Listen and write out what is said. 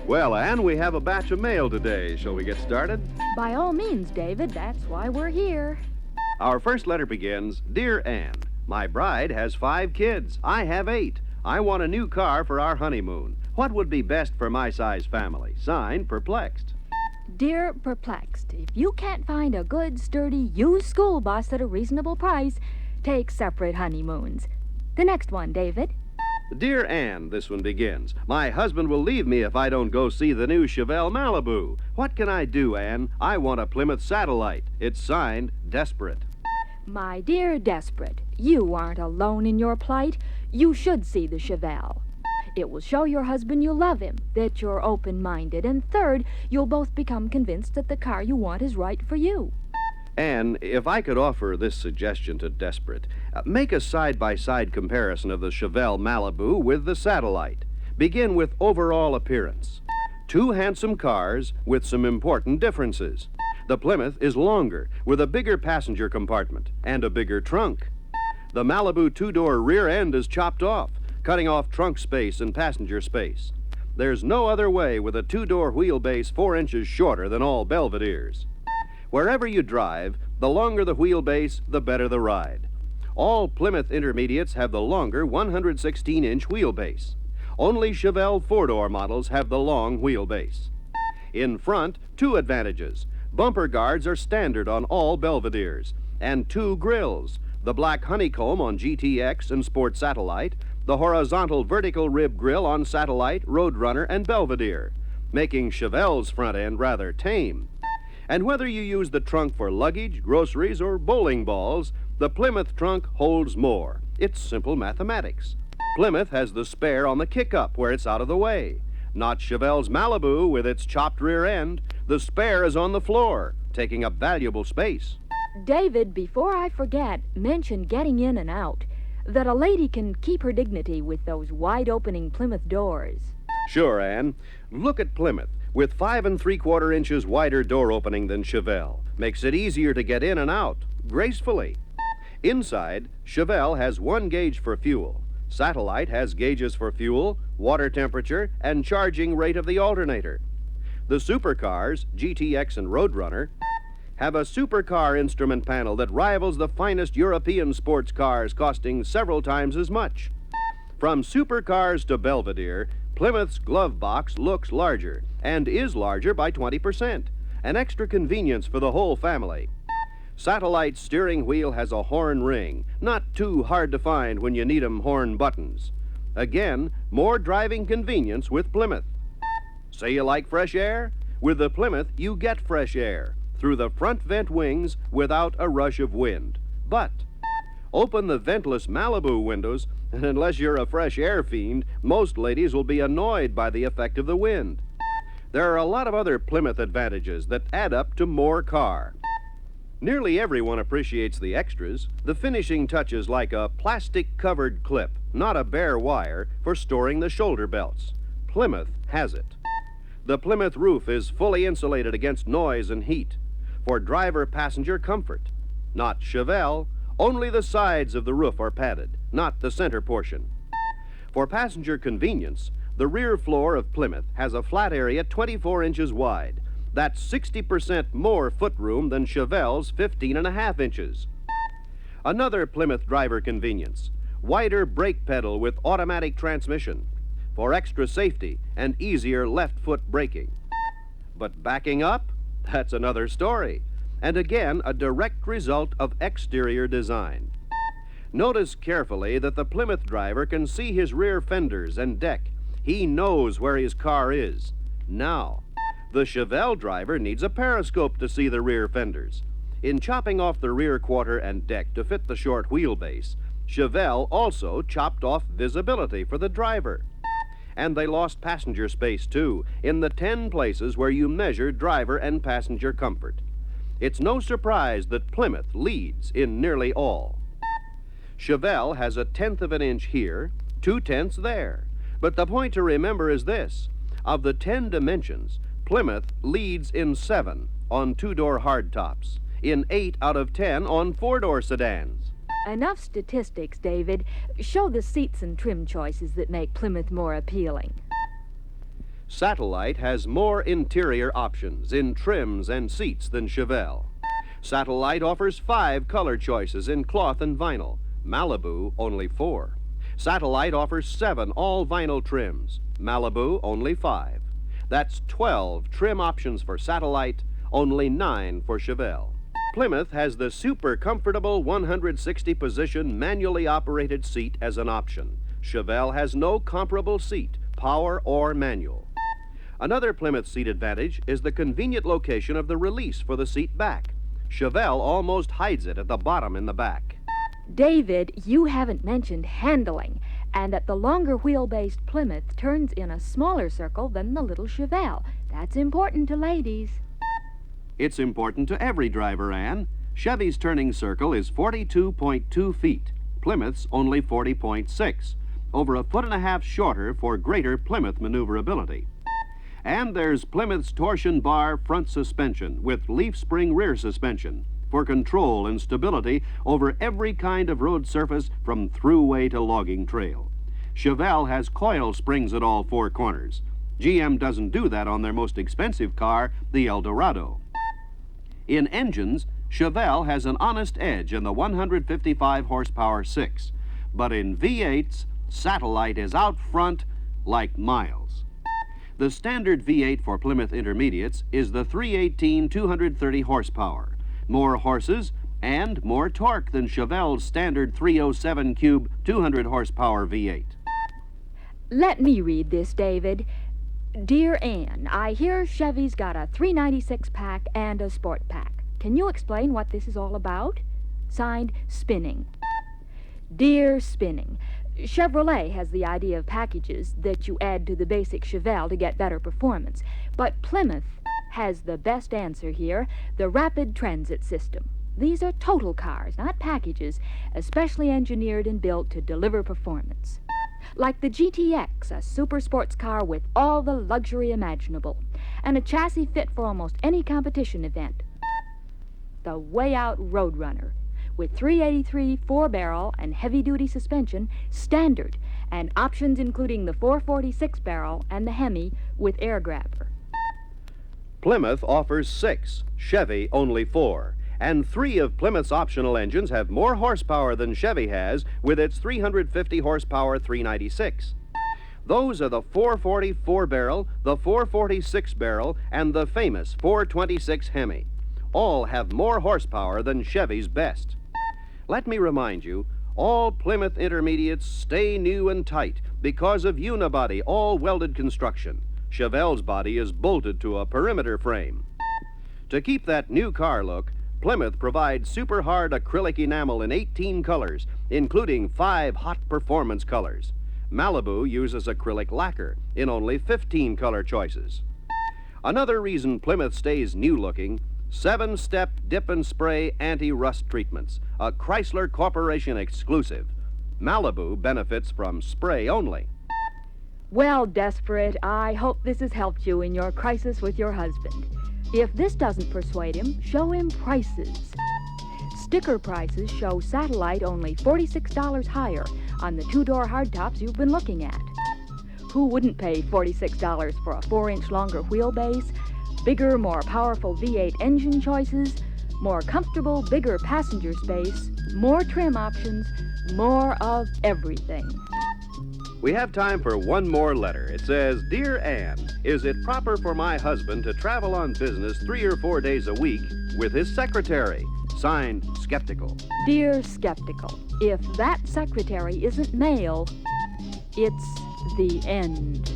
Well, Ann, we have a batch of mail today. Shall we get started? By all means, David. That's why we're here. Our first letter begins, Dear Ann, my bride has 5 kids. I have 8. I want a new car for our honeymoon. What would be best for my size family? Signed, Perplexed. Dear Perplexed, if you can't find a good, sturdy, used school bus at a reasonable price, take separate honeymoons. The next one, David. Dear Ann, this one begins, my husband will leave me if I don't go see the new Chevelle Malibu. What can I do, Ann? I want a Plymouth Satellite. It's signed, Desperate. My dear Desperate, you aren't alone in your plight. You should see the Chevelle. It will show your husband you love him, that you're open-minded, and third, you'll both become convinced that the car you want is right for you. Ann, if I could offer this suggestion to Desperate, make a side-by-side comparison of the Chevelle Malibu with the Satellite. Begin with overall appearance. 2 handsome cars with some important differences. The Plymouth is longer, with a bigger passenger compartment and a bigger trunk. The Malibu 2-door rear end is chopped off, cutting off trunk space and passenger space. There's no other way with a 2-door wheelbase 4 inches shorter than all Belvederes. Wherever you drive, the longer the wheelbase, the better the ride. All Plymouth Intermediates have the longer 116-inch wheelbase. Only Chevelle 4-door models have the long wheelbase. In front, 2 advantages. Bumper guards are standard on all Belvederes, and 2 grills, the black honeycomb on GTX and Sport Satellite, the horizontal vertical rib grill on Satellite, Roadrunner, and Belvedere, making Chevelle's front end rather tame. And whether you use the trunk for luggage, groceries, or bowling balls, the Plymouth trunk holds more. It's simple mathematics. Plymouth has the spare on the kick-up where it's out of the way. Not Chevelle's Malibu with its chopped rear end. The spare is on the floor, taking up valuable space. David, before I forget, mention getting in and out, that a lady can keep her dignity with those wide-opening Plymouth doors. Sure, Ann. Look at Plymouth, with 5 3/4 inches wider door opening than Chevelle. Makes it easier to get in and out, gracefully. Inside, Chevelle has 1 gauge for fuel. Satellite has gauges for fuel, water temperature, and charging rate of the alternator. The supercars, GTX and Roadrunner, have a supercar instrument panel that rivals the finest European sports cars, costing several times as much. From supercars to Belvedere, Plymouth's glove box looks larger and is larger by 20%, an extra convenience for the whole family. Satellite's steering wheel has a horn ring, not too hard to find when you need 'em horn buttons. Again, more driving convenience with Plymouth. Say you like fresh air? With the Plymouth, you get fresh air through the front vent wings without a rush of wind. But open the ventless Malibu windows, and unless you're a fresh air fiend, most ladies will be annoyed by the effect of the wind. There are a lot of other Plymouth advantages that add up to more car. Nearly everyone appreciates the extras, the finishing touches like a plastic-covered clip, not a bare wire, for storing the shoulder belts. Plymouth has it. The Plymouth roof is fully insulated against noise and heat, for driver-passenger comfort. Not Chevelle, only the sides of the roof are padded, not the center portion. For passenger convenience, the rear floor of Plymouth has a flat area 24 inches wide. That's 60% more footroom than Chevelle's 15.5 inches. Another Plymouth driver convenience, wider brake pedal with automatic transmission for extra safety and easier left foot braking. But backing up, that's another story, and again a direct result of exterior design. Notice carefully that the Plymouth driver can see his rear fenders and deck. He knows where his car is. Now, the Chevelle driver needs a periscope to see the rear fenders. In chopping off the rear quarter and deck to fit the short wheelbase, Chevelle also chopped off visibility for the driver. And they lost passenger space, too, in the 10 places where you measure driver and passenger comfort. It's no surprise that Plymouth leads in nearly all. Chevelle has 1/10 of an inch here, 2/10 there. But the point to remember is this. Of the 10 dimensions, Plymouth leads in 7 on 2-door hardtops, in 8 out of 10 on 4-door sedans. Enough statistics, David. Show the seats and trim choices that make Plymouth more appealing. Satellite has more interior options in trims and seats than Chevelle. Satellite offers 5 color choices in cloth and vinyl. Malibu, only 4. Satellite offers 7 all-vinyl trims. Malibu, only 5. That's 12 trim options for Satellite, only 9 for Chevelle. Plymouth has the super comfortable 160-position manually operated seat as an option. Chevelle has no comparable seat, power or manual. Another Plymouth seat advantage is the convenient location of the release for the seat back. Chevelle almost hides it at the bottom in the back. David, you haven't mentioned handling, and that the longer wheel-based Plymouth turns in a smaller circle than the little Chevelle. That's important to ladies. It's important to every driver, Ann. Chevy's turning circle is 42.2 feet. Plymouth's only 40.6, over 1.5 feet shorter for greater Plymouth maneuverability. And there's Plymouth's torsion bar front suspension with leaf spring rear suspension for control and stability over every kind of road surface from thruway to logging trail. Chevelle has coil springs at all 4 corners. GM doesn't do that on their most expensive car, the Eldorado. In engines, Chevelle has an honest edge in the 155 horsepower 6, but in V8s, Satellite is out front like miles. The standard V8 for Plymouth Intermediates is the 318 230 horsepower, more horses and more torque than Chevelle's standard 307 cube 200 horsepower V8. Let me read this, David. Dear Ann, I hear Chevy's got a 396 pack and a sport pack. Can you explain what this is all about? Signed, Spinning. Dear Spinning, Chevrolet has the idea of packages that you add to the basic Chevelle to get better performance. But Plymouth has the best answer here, the Rapid Transit System. These are total cars, not packages, especially engineered and built to deliver performance. Like the GTX, a super sports car with all the luxury imaginable, and a chassis fit for almost any competition event. The Way Out Roadrunner, with 383 4-barrel and heavy-duty suspension, standard, and options including the 446 barrel and the Hemi with air grabber. Plymouth offers 6, Chevy only 4. And 3 of Plymouth's optional engines have more horsepower than Chevy has with its 350 horsepower 396. Those are the 440 4-barrel, the 446 barrel, and the famous 426 Hemi. All have more horsepower than Chevy's best. Let me remind you, all Plymouth Intermediates stay new and tight because of unibody, all-welded construction. Chevelle's body is bolted to a perimeter frame. To keep that new car look, Plymouth provides super hard acrylic enamel in 18 colors, including 5 hot performance colors. Malibu uses acrylic lacquer in only 15 color choices. Another reason Plymouth stays new-looking, 7-step dip and spray anti-rust treatments, a Chrysler Corporation exclusive. Malibu benefits from spray only. Well, Desperate, I hope this has helped you in your crisis with your husband. If this doesn't persuade him, show him prices. Sticker prices show Satellite only $46 higher on the 2-door hardtops you've been looking at. Who wouldn't pay $46 for a 4-inch longer wheelbase, bigger, more powerful V8 engine choices, more comfortable, bigger passenger space, more trim options, more of everything? We have time for one more letter. It says, Dear Ann, is it proper for my husband to travel on business 3 or 4 days a week with his secretary? Signed, Skeptical. Dear Skeptical, if that secretary isn't male, it's the end.